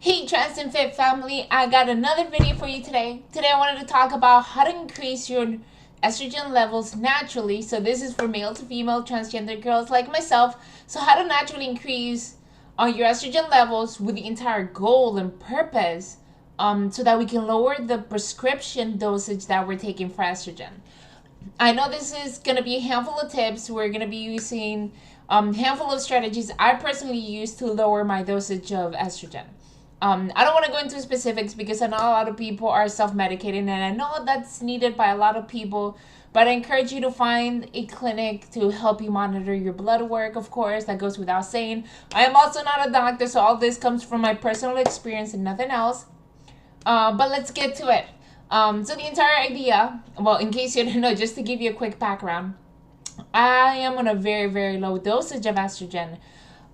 Hey Trans and Fit family, I got another video for you today. Today I wanted to talk about how to increase your estrogen levels naturally. So this is for male to female transgender girls like myself. So how to naturally increase your estrogen levels with the entire goal and purpose so that we can lower the prescription dosage that we're taking for estrogen. I know this is going to be a handful of tips. We're going to be using a handful of strategies I personally use to lower my dosage of estrogen. I don't want to go into specifics because I know a lot of people are self-medicating, and I know that's needed by a lot of people, but I encourage you to find a clinic to help you monitor your blood work. Of course, that goes without saying. I am also not a doctor, so all this comes from my personal experience and nothing else. But let's get to it. So the entire idea, well, in case you didn't know, just to give you a quick background, I am on a very, very low dosage of estrogen.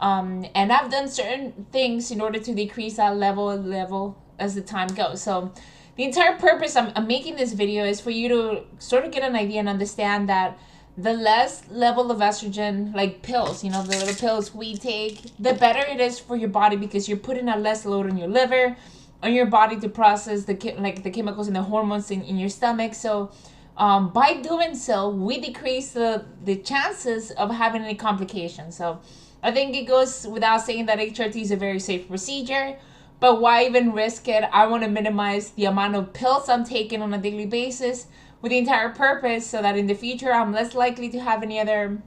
And I've done certain things in order to decrease that level as the time goes. So the entire purpose I'm making this video is for you to sort of get an idea and understand that the less level of estrogen, like pills, the little pills we take, the better it is for your body because you're putting a less load on your liver, on your body to process the chemicals and the hormones in your stomach. So by doing so, we decrease the chances of having any complications. So I think it goes without saying that HRT is a very safe procedure, but why even risk it? I want to minimize the amount of pills I'm taking on a daily basis with the entire purpose so that in the future I'm less likely to have any other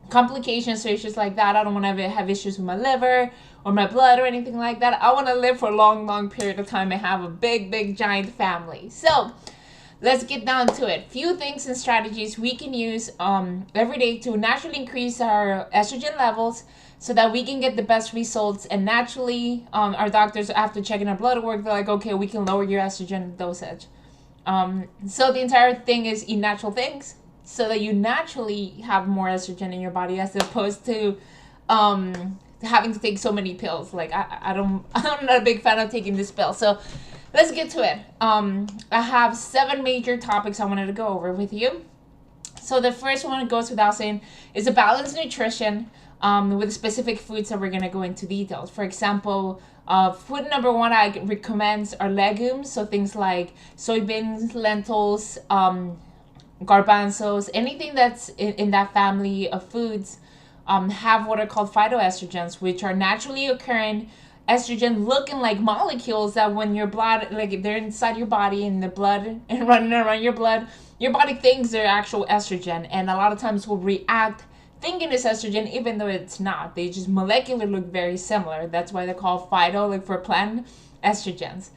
complications or issues like that. I don't want to have issues with my liver or my blood or anything like that. I want to live for a long period of time and have a big giant family. So let's get down to it. Few things and strategies we can use every day to naturally increase our estrogen levels so that we can get the best results. And naturally, our doctors, after checking our blood work, they're like, okay, we can lower your estrogen dosage. So the entire thing is eat natural things so that you naturally have more estrogen in your body as opposed to having to take so many pills. Like I'm not a big fan of taking this pill. So let's get to it. I have 7 major topics I wanted to go over with you. So the first one, it goes without saying, is a balanced nutrition with specific foods that we're going to go into details. For example, food number 1 I recommend are legumes. So things like soybeans, lentils, garbanzos, anything that's in that family of foods have what are called phytoestrogens, which are naturally occurring estrogen looking like molecules that when your blood, like they're inside your body in the blood and running around your blood, your body thinks they're actual estrogen, and a lot of times will react thinking it's estrogen even though it's not. They just molecularly look very similar. That's why they're called phyto, like for plant estrogens.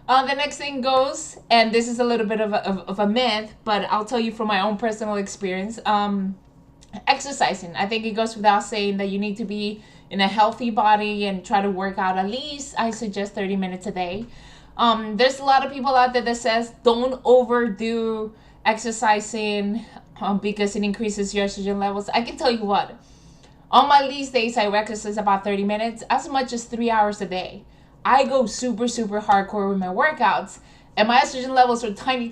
The next thing goes, and this is a little bit of a myth, but I'll tell you from my own personal experience, exercising. I think it goes without saying that you need to be in a healthy body and try to work out at least, I suggest 30 minutes a day. There's a lot of people out there that says don't overdo exercising because it increases your estrogen levels. I can tell you what, on my least days I exercise about 30 minutes, as much as 3 hours a day. I go super hardcore with my workouts, and my estrogen levels are tiny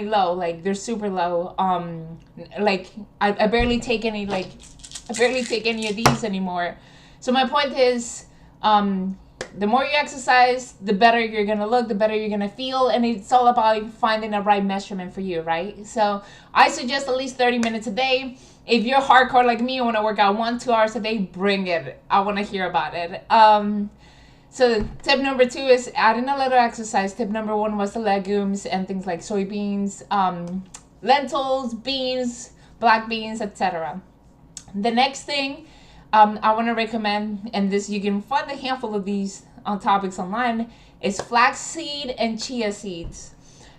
low. Like they're super low. Like I barely take any of these anymore. So my point is, the more you exercise, the better you're going to look, the better you're going to feel. And it's all about finding the right measurement for you, right? So I suggest at least 30 minutes a day. If you're hardcore like me and want to work out 1-2 hours a day, bring it. I want to hear about it. So tip number 2 is adding a little exercise. Tip number 1 was the legumes and things like soybeans, lentils, beans, black beans, etc. The next thing I want to recommend, and this you can find a handful of these topics online, is flax seed and chia seeds.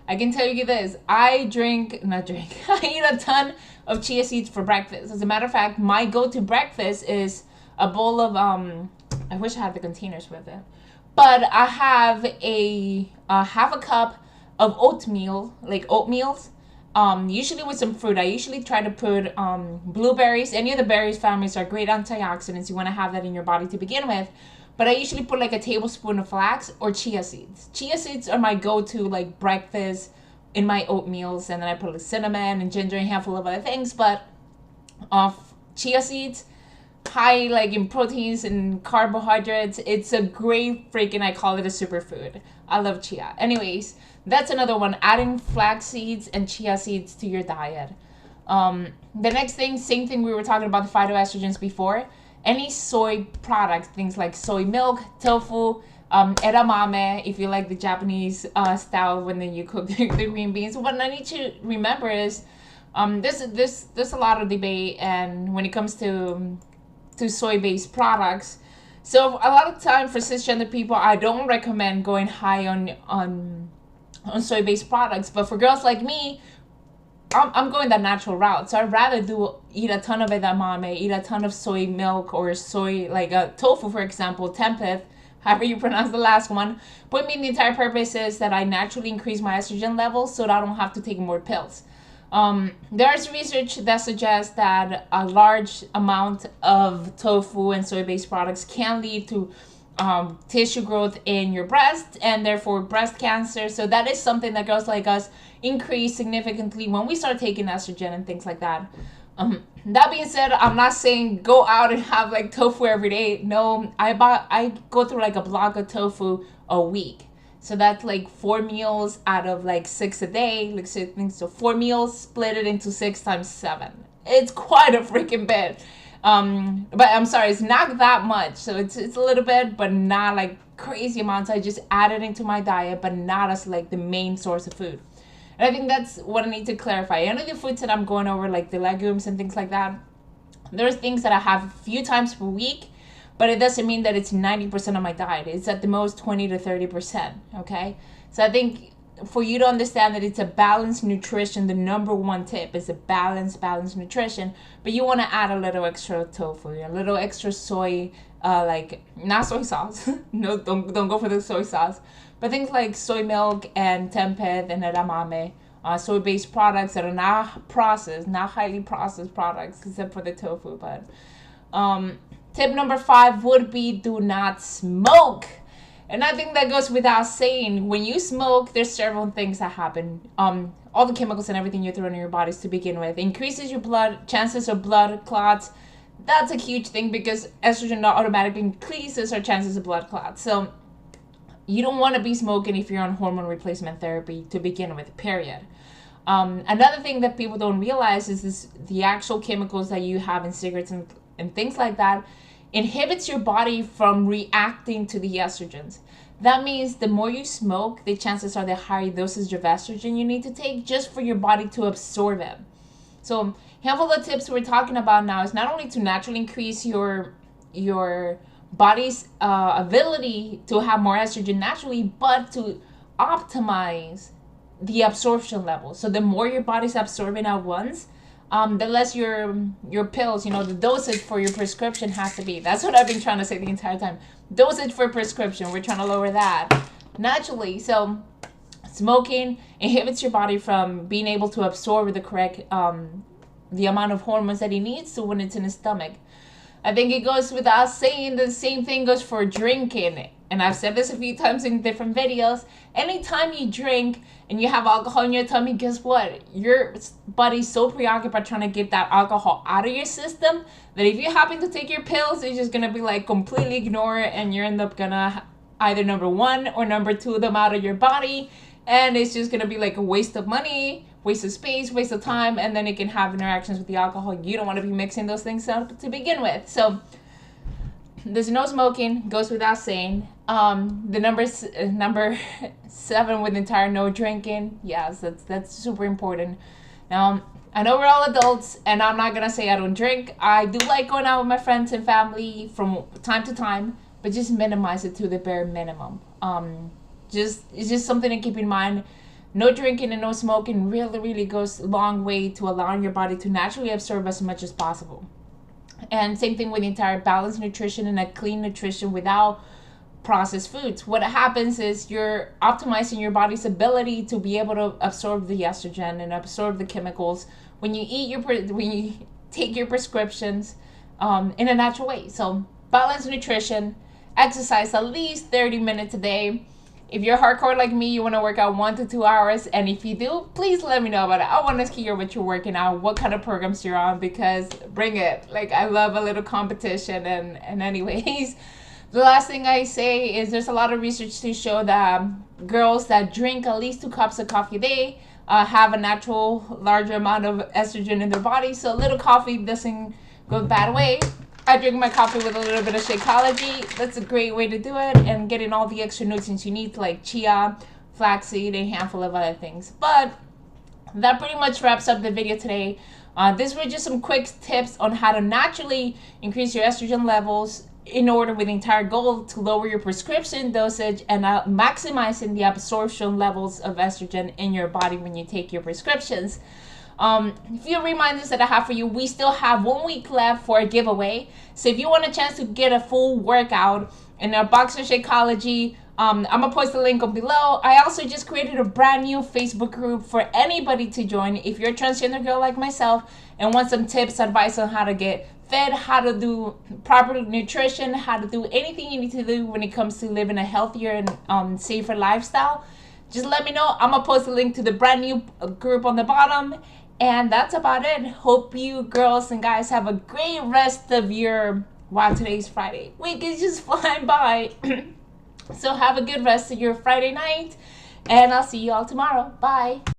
I can tell you this, I eat a ton of chia seeds for breakfast. As a matter of fact, my go-to breakfast is a bowl of, I wish I had the containers with it, but I have a half a cup of oatmeal, like oatmeals, usually with some fruit. I usually try to put blueberries. Any of the berries families are great antioxidants. You want to have that in your body to begin with. But I usually put like a tablespoon of flax or chia seeds. Chia seeds are my go-to like breakfast in my oatmeals, and then I put like cinnamon and ginger and a handful of other things. But chia seeds, high like in proteins and carbohydrates. It's a great freaking, I call it a superfood. I love chia. Anyways, that's another one, adding flax seeds and chia seeds to your diet. The next thing, same thing, we were talking about the phytoestrogens before. Any soy products, things like soy milk, tofu, edamame, if you like the Japanese style when then you cook the green beans. What I need to remember is there's a lot of debate, and when it comes to soy-based products. So a lot of time for cisgender people, I don't recommend going high on soy-based products. But for girls like me, I'm going that natural route. So I'd rather eat a ton of edamame, eat a ton of soy milk or soy, like tofu, for example, tempeh, however you pronounce the last one. But I mean, the entire purpose is that I naturally increase my estrogen levels so that I don't have to take more pills. There's research that suggests that a large amount of tofu and soy-based products can lead to tissue growth in your breast and therefore breast cancer. So that is something that girls like us increase significantly when we start taking estrogen and things like that. That being said, I'm not saying go out and have like tofu every day. No, I go through like a block of tofu a week. So that's like 4 meals out of like 6 a day. Like, so 4 meals, split it into 6 times 7. It's quite a freaking bit. But I'm sorry, it's not that much. So it's a little bit, but not like crazy amounts. I just add it into my diet, but not as like the main source of food. And I think that's what I need to clarify. Any of the foods that I'm going over, like the legumes and things like that, there's things that I have a few times per week, but it doesn't mean that it's 90% of my diet. It's at the most 20 to 30%, okay? So I think for you to understand that it's a balanced nutrition, the number one tip is a balanced nutrition, but you want to add a little extra tofu, a little extra soy, like, not soy sauce. No, don't go for the soy sauce. But things like soy milk and tempeh and edamame, soy-based products that are not processed, not highly processed products, except for the tofu. But tip number 5 would be do not smoke. And I think that goes without saying. When you smoke, there's several things that happen. All the chemicals and everything you're throwing in your bodies to begin with increases your blood chances of blood clots. That's a huge thing because estrogen automatically increases our chances of blood clots. So you don't want to be smoking if you're on hormone replacement therapy to begin with, period. Another thing that people don't realize is the actual chemicals that you have in cigarettes and things like that inhibits your body from reacting to the estrogens. That means the more you smoke, the chances are the higher dosage of estrogen you need to take just for your body to absorb it. So handful of tips we're talking about now is not only to naturally increase your body's ability to have more estrogen naturally, but to optimize the absorption level. So the more your body's absorbing at once, the less your pills, the dosage for your prescription has to be. That's what I've been trying to say the entire time. Dosage for prescription, we're trying to lower that naturally. So smoking inhibits your body from being able to absorb the correct the amount of hormones that it needs to when it's in the stomach. I think it goes without saying the same thing goes for drinking. And I've said this a few times in different videos. Anytime you drink and you have alcohol in your tummy, guess what? Your body's so preoccupied trying to get that alcohol out of your system that if you happen to take your pills, it's just going to be like completely ignore it, and you end up going to either number 1 or number 2 them out of your body. And it's just going to be like a waste of money, waste of space, waste of time, and then it can have interactions with the alcohol. You don't want to be mixing those things up to begin with. So there's no smoking, goes without saying. The number 7 with entire no drinking. Yes, that's super important. Now, I know we're all adults, and I'm not going to say I don't drink. I do like going out with my friends and family from time to time, but just minimize it to the bare minimum. It's just something to keep in mind. No drinking and no smoking really goes a long way to allowing your body to naturally absorb as much as possible. And same thing with the entire balanced nutrition and a clean nutrition without processed foods. What happens is you're optimizing your body's ability to be able to absorb the estrogen and absorb the chemicals when you take your prescriptions in a natural way. So balanced nutrition, exercise at least 30 minutes a day. If you're hardcore like me, you want to work out 1 to 2 hours, and if you do, please let me know about it. I want to hear what you're working out, what kind of programs you're on, because bring it. Like, I love a little competition. And anyways, the last thing I say is there's a lot of research to show that girls that drink at least 2 cups of coffee a day have a natural larger amount of estrogen in their body. So a little coffee doesn't go a bad way. I drink my coffee with a little bit of Shakeology. That's a great way to do it, and getting all the extra nutrients you need, like chia, flaxseed, and a handful of other things. But that pretty much wraps up the video today. These were just some quick tips on how to naturally increase your estrogen levels in order with the entire goal to lower your prescription dosage and maximizing the absorption levels of estrogen in your body when you take your prescriptions. A few reminders that I have for you. We still have 1 week left for a giveaway. So if you want a chance to get a full workout in our box of Shakeology, I'm going to post the link up below. I also just created a brand new Facebook group for anybody to join. If you're a transgender girl like myself and want some tips, advice on how to get fed, how to do proper nutrition, how to do anything you need to do when it comes to living a healthier and safer lifestyle, just let me know. I'm going to post a link to the brand new group on the bottom. And that's about it. Hope you girls and guys have a great rest of your, wow, today's Friday. Week is just flying by. So have a good rest of your Friday night. And I'll see you all tomorrow. Bye.